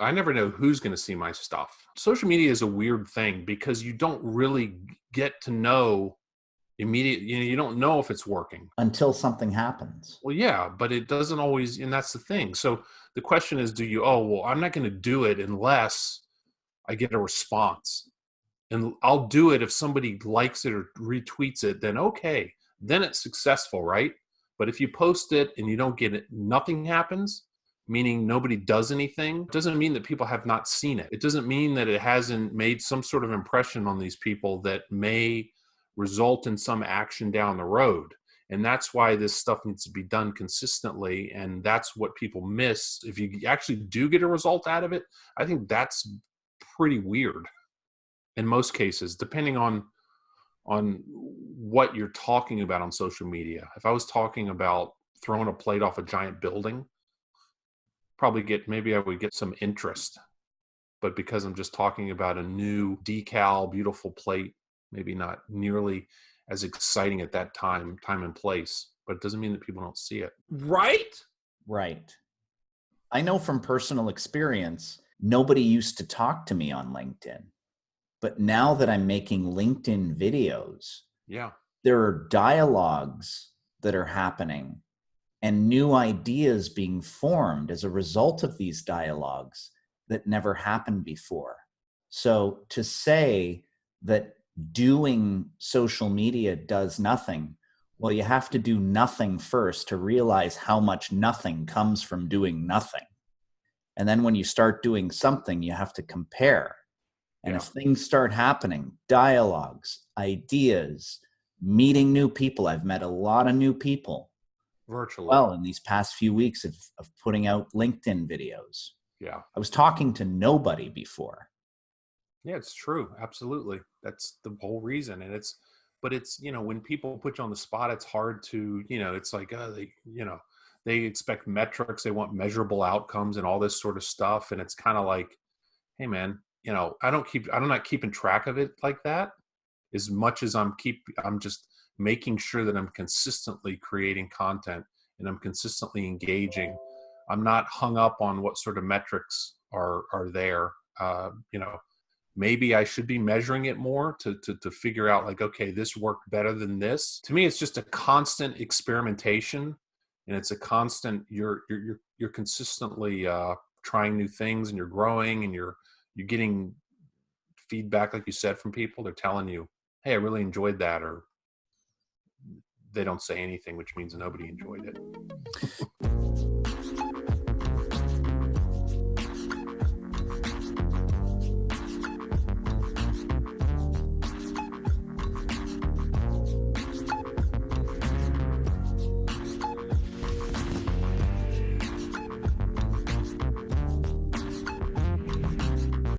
I never know who's going to see my stuff. Social media is a weird thing because you don't really get to know immediately. You don't know if it's working until something happens. Well, yeah, but it doesn't always, and that's the thing. So the question is, I'm not going to do it unless I get a response. And I'll do it if somebody likes it or retweets it, then okay, then it's successful, right? But if you post it and you don't get it, nothing happens, meaning nobody does anything, it doesn't mean that people have not seen it. It doesn't mean that it hasn't made some sort of impression on these people that may result in some action down the road. And that's why this stuff needs to be done consistently. And that's what people miss. If you actually do get a result out of it, I think that's pretty weird in most cases, depending on what you're talking about on social media. If I was talking about throwing a plate off a giant building, maybe I would get some interest. But because I'm just talking about a new decal, beautiful plate, maybe not nearly as exciting at that time and place. But it doesn't mean that people don't see it. Right? Right. I know from personal experience, nobody used to talk to me on LinkedIn. But now that I'm making LinkedIn videos, there are dialogues that are happening and new ideas being formed as a result of these dialogues that never happened before. So to say that doing social media does nothing, well, you have to do nothing first to realize how much nothing comes from doing nothing. And then when you start doing something, you have to compare. And if things start happening, dialogues, ideas, meeting new people, I've met a lot of new people virtually. Well, in these past few weeks of putting out LinkedIn videos. Yeah. I was talking to nobody before. Yeah, it's true. Absolutely. That's the whole reason. And it's when people put you on the spot, it's hard to, it's like, they expect metrics, they want measurable outcomes and all this sort of stuff. And it's kind of like, hey man, I'm not keeping track of it like that as much as I'm just making sure that I'm consistently creating content and I'm consistently engaging. I'm not hung up on what sort of metrics are there. Maybe I should be measuring it more to figure out like, okay, this worked better than this. To me, it's just a constant experimentation, and it's a constant. You're consistently trying new things, and you're growing, and you're getting feedback, like you said, from people. They're telling you, hey, I really enjoyed that, or they don't say anything, which means nobody enjoyed it.